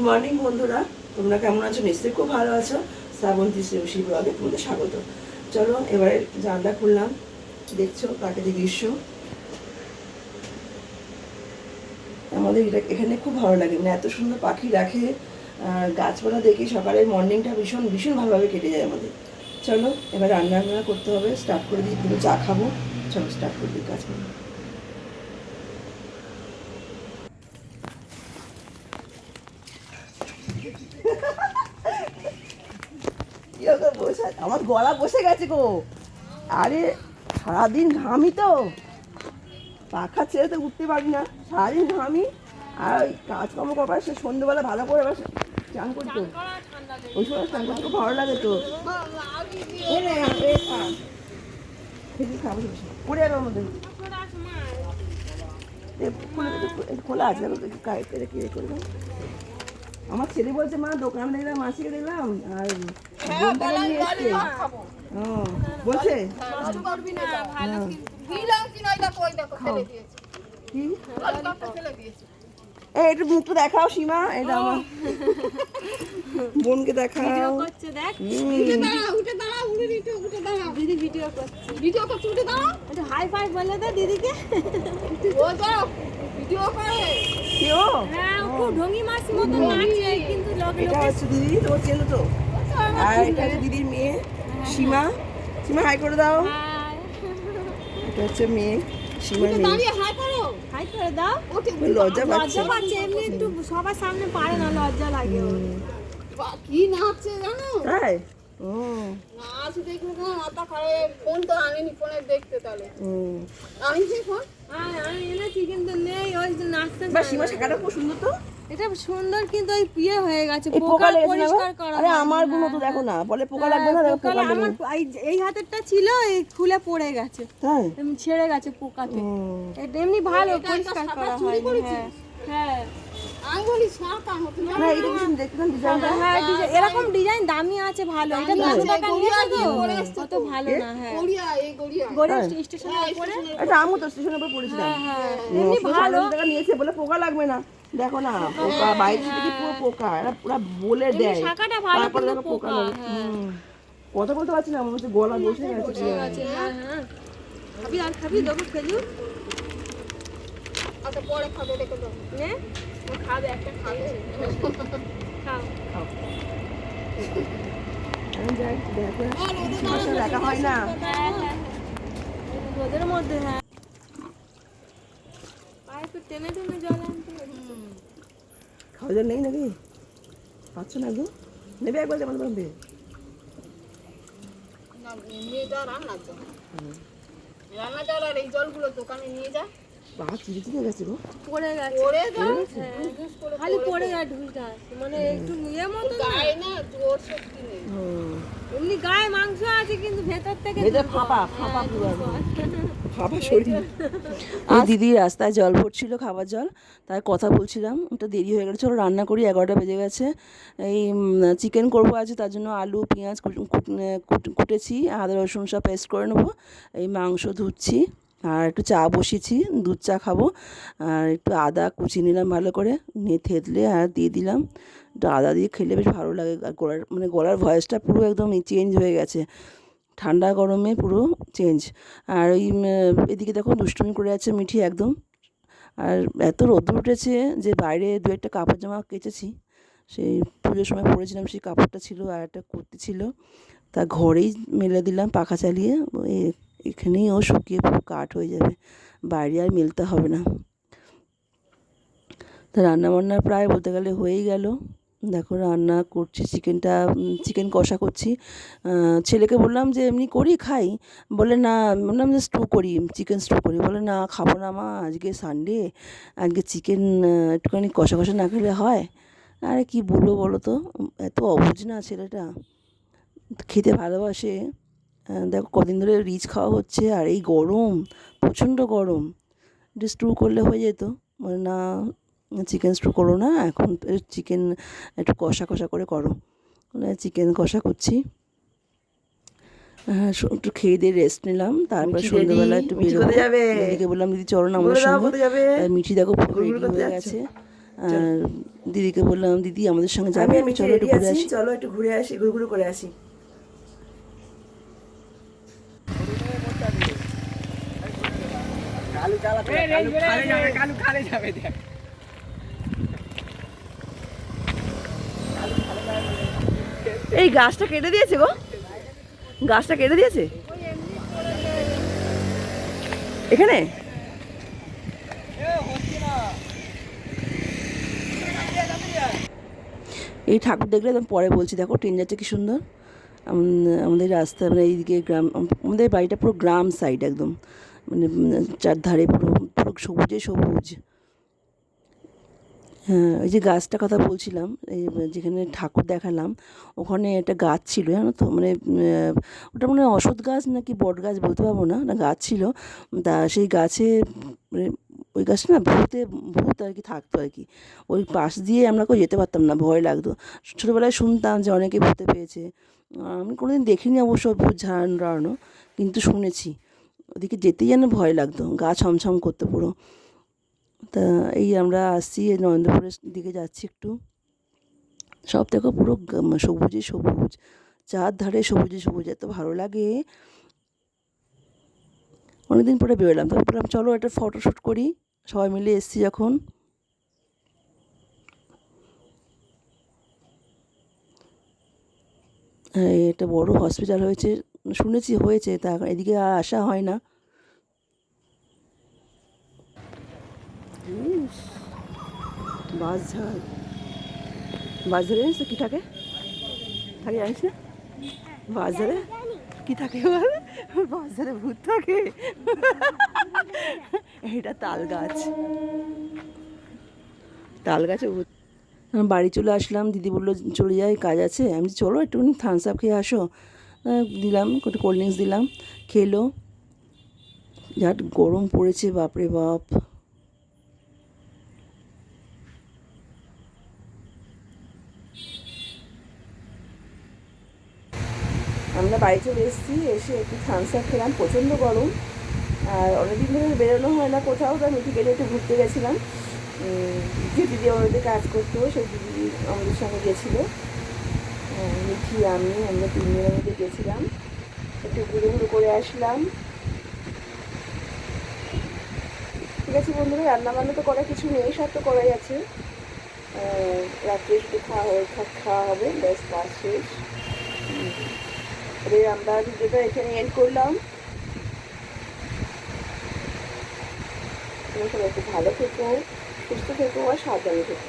Morning বন্ধুরা, তোমরা কেমন আছো? নিশ্চয়ই খুব ভালো আছো। শ্রাবন্তী শ্রেয়সী ব্লগে তোমাদের স্বাগত। চলো এবারে জানলা খুললাম, দেখছো প্রাকৃতিক দৃশ্য। আমাদের এটা এখানে খুব ভালো লাগে, মানে এত সুন্দর পাখি রাখে, গাছপালা দেখি সকালের মর্নিংটা ভীষণ ভীষণ ভালোভাবে কেটে যায় আমাদের। চলো এবার রান্না বান্না করতে হবে, স্টার্ট করে দিই। তুমি চা খাবো, চলো স্টার্ট করে দিই কাজ করবো। আমার গলা বসে গেছে গো। আরে সারাদিন ঘামি তো, পাখা ছেড়ে তো উঠতে পারি না, সারাদিন ঘামি। আর ওই কাজকর্ম করবার সে সন্ধ্যেবেলা ভালো করে এবার চান করতো, ওই সময় চান করতে খুব ভালো লাগে তো। পড়ে যাবে ওর মধ্যে, খোলা আছে করবে। আমার ছেলে বলছে মা দোকান দেখলাম, মাসিকে দেখলাম আর বোনটাকে নিয়ে এসছে। বলছে এই একটু মুখটা দেখাও সীমা, এটা আমার বোনকে দেখাও। হাই ফাই বলে দে দিদিকে। খুব ঢঙ্গি মাসির মতো নাচে, কিন্তু এটা হচ্ছে দিদি, তোমার চেনো তো? আর এটা হচ্ছে দিদির মেয়ে সীমা। সীমা হাই করে দাও। এটা হচ্ছে মেয়ে সীমার মেয়ে। হাই করে দাও। লজ্জা পাচ্ছে, এমনি একটু সবার সামনে পারে না, লজ্জা লাগে ওর। কি নাচছে জানো? তাই নাচ দেখে না মাথা খারাপ। ফোন তো আনিনি, ফোনে দেখতে তাহলে আনিনি ফোন। আমি এনেছি কিন্তু নেই, ওই যে নাচতে। বা সীমা শেখাটা খুব সুন্দর তো। এটা সুন্দর কিন্তু ওই পিয়ে হয়ে গেছে, এই পোকা লেগেছে না? পরিষ্কার করা। আরে আমার গুলো তো দেখো না, বলে পোকা লাগবে না, দেখো পোকা লেগে। আমার এই হাতেরটা ছিল, এই খুলে পড়ে গেছে, তাই ছেড়ে গেছে পোকাতে। এটা এমনি ভালো পরিষ্কার করা হয়। হ্যাঁ আঙ্গুলি ছাতা মতো না। না এটা কিছু দেখলাম ডিজাইনটা। হ্যাঁ এরকম ডিজাইন দামি আছে ভালো। এটা 200 টাকা নিয়েছে তো, অত ভালো না। হ্যাঁ গড়িয়া, এই গড়িয়া গড়িয়া স্টেশনের উপরে। এটা আমও তো স্টেশনের উপর পড়েছিলাম। হ্যাঁ এমনি ভালো। 50 টাকা নিয়েছে, বলে পোকা লাগবে না। দেখো না পোকা বাইরে থেকে পুরো পোকা, এরা পুরো বলে দেয়। শাখাটা ভালো, তারপরে কিন্তু দেখো পোকা পোকা। লাগে। কথা বলতে পারছি না, আমার হচ্ছে গলা বসে গেছে। হ্যাঁ খাবি আর খাবি, দেবো খেজুর। আচ্ছা পরে খাবে, রেখে দাও। নে ও খাবে, একটা খাবে। খাও খাও। আমি যাই দেখো, আসলে দেখা হয় না। হ্যাঁ রোদের মধ্যে। হ্যাঁ পায়ে তো টেনে টেনে জল আনতে হবে। খাওয়া জল নেই নাকি? পাচ্ছ না গো? নেবে একবার যেমন বলবে। না নিয়ে যা রান্নার জল। রান্না জল আর এই জলগুলো দোকানে নিয়ে যা। বাবা চিড়ে চিড়ে গেছে গো। পড়ে গেছে, পড়ে যা। খালি পড়ে যায় ঢুলটা, মানে একটু ইয়ে মতো না। গায়ে না জোর শক্তি নেই। এমনি গায়ে মাংস আছে, কিন্তু ভেতর থেকে ভেতর ফাঁপা ফাঁপা পুরো ফাঁপা শরীর। এই দিদি রাস্তায় জল ভরছিল, খাবার জল, তাই কথা বলছিলাম। ওটা দেরি হয়ে গেছে, চলো রান্না করি, 11টা বেজে গেছে। এই চিকেন করবো আজ, তার জন্য আলু পেঁয়াজ কুটেছি, আদা রসুন সব পেস্ট করে নেবো। এই মাংস ধুচ্ছি, আর একটু চা বসিয়েছি, দুধ চা খাবো। আর একটু আদা কুচি নিলাম ভালো করে, নিয়ে থেতলে আর দিয়ে দিলাম। একটু আদা দিয়ে খেলে বেশ ভালো লাগে। আর গলার ভয়েসটা পুরো একদম চেঞ্জ হয়ে গেছে, ঠান্ডা গরমে পুরো চেঞ্জ। আর ওই এদিকে দেখো দুষ্টুমি করে যাচ্ছে মিঠি একদম। আর এত রোদ্দুর উঠেছে যে বাইরে দু একটা কাপড় জামা কেচেছি, সেই পুজোর সময় পরেছিলাম, সেই কাপড়টা ছিল, আর একটা কুর্তি ছিল, তা ঘরেই মেলে দিলাম পাখা চালিয়ে। এখানেই ও শুকিয়ে পুরো কাঠ হয়ে যাবে, বাইরে আর মেলতে হবে না। তা রান্নাবান্না প্রায় বলতে গেলে হয়েই গেল। দেখো রান্না করছি, চিকেন কষা করছি। ছেলেকে বললাম যে এমনি করি খাই, বলে না, বললাম যে স্টু করি, চিকেন স্টু করি, বলে না খাবো না মা, আজকে সানডে, আজকে চিকেন একটুখানি কষা কষা না খেলে হয়। আরে কি বলবো বলো তো, এত অবুঝ না ছেলেটা, খেতে ভালোবাসে। দেখো কদিন ধরে রিচ খাওয়া হচ্ছে, আর এই গরম, প্রচণ্ড গরম, একটু স্টু করলে হয়ে যেত। মানে না, চিকেন স্টু করো না, এখন চিকেন একটু কষা কষা করে করো। চিকেন কষা করছি। একটু খেয়ে দিয়ে রেস্ট নিলাম, তারপর সন্ধ্যেবেলা একটু বেরোবো। দিদিকে বললাম দিদি চলো না আমাদের সঙ্গে। মিঠি দেখো পুরো রেডি হয়ে গেছে, আর দিদিকে বললাম দিদি আমাদের সঙ্গে যাবে, চলো একটু ঘুরে আসি, চলো একটু ঘুরে আসি, ঘুরঘুরু করে আসি। এই গাছটা কেটে দিয়েছে গো, গাছটা কেটে দিয়েছে এখানে। এই ঠাকুর দেখলে একদম পরে বলছি, দেখো ট্রেন যাচ্ছে কি সুন্দর। আমাদের রাস্তা মানে এইদিকে গ্রাম, আমাদের বাড়িটা পুরো গ্রাম সাইড একদম, মানে চারধারে পুরো পুরো সবুজে সবুজ। হ্যাঁ, ওই যে গাছটার কথা বলছিলাম, এই যেখানে ঠাকুর দেখালাম ওখানে একটা গাছ ছিল জানো তো, মানে ওটা মনে হয় অশ্বত্থ গাছ নাকি বট গাছ বলতে পারবো না, না গাছ ছিল। তা সেই গাছে মানে ওই গাছটা না ভূত আর কি থাকতো আর কি। ওই পাশ দিয়ে আমরা কেউ যেতে পারতাম না, ভয় লাগতো। ছোটোবেলায় শুনতাম যে অনেকে ভূতে পেয়েছে, আমি কোনোদিন দেখিনি অবশ্য ভূত ঝাড়ানো, কিন্তু শুনেছি। ওদিকে যেতেই যেন ভয় লাগতো, গা ছমছম করতো পুরো। তা এই আমরা আসছি এই নরেন্দ্রপুরের দিকে যাচ্ছি একটু, সব দেখো পুরো সবুজে সবুজ, চারধারে সবুজে সবুজ, এত ভালো লাগে। অনেকদিন পরে বেরোলাম, তারপর বললাম চলো একটা ফটোশ্যুট করি, সবাই মিলে এসছি যখন। হ্যাঁ, একটা বড় হসপিটাল হয়েছে শুনেছি, হয়েছে, তা এদিকে আর আসা হয় না। বাঁশঝাড়, বাঁশঝাড়ে জানিস তো কী থাকে, থাকে জানিস না? বাঁশঝাড়ে কী থাকে বল, বাঁশঝাড়ে ভূত থাকে। এটা তাল গাছ, তাল গাছে ভূত। বাড়ি চলে আসলাম, দিদি বললো চলে যাই কাজ আছে, আমি চলো একটুখানি থামস আপ খেয়ে আসো। দিলাম একটু কোল্ড ড্রিঙ্কস দিলাম, খেলো। যা গরম পড়েছে বাপরে বাপ। আমরা বাড়ি চলে এসেছি, এসে একটু থামস আপ খেলাম, প্রচণ্ড গরম। আর অনেকদিন ধরে বেরোনো হয় না কোথাও, তাই মিঠি গেলে একটু ঘুরতে গেছিলাম। যে দিদি আমাদের কাজ করতো সেই দিদি আমাদের সঙ্গে গেছিলো, মিঠি আমরা তিনজনের মধ্যে গেছিলাম, একটু ঘুরে ঘুরে করে আসলাম। ঠিক আছে বন্ধুরা, রান্নাবান্না তো করা কিছু নেই, সব তো করাই আছে। রাত্রে শুধু খাওয়া হবে, ব্যাস কাজ শেষ। এবার আমরা ভিডিওটা এখানে এন্ড করলাম। তোমরা সবাই একটু ভালো থেকো, সুস্থ থেকো আর সাবধানে থেকো।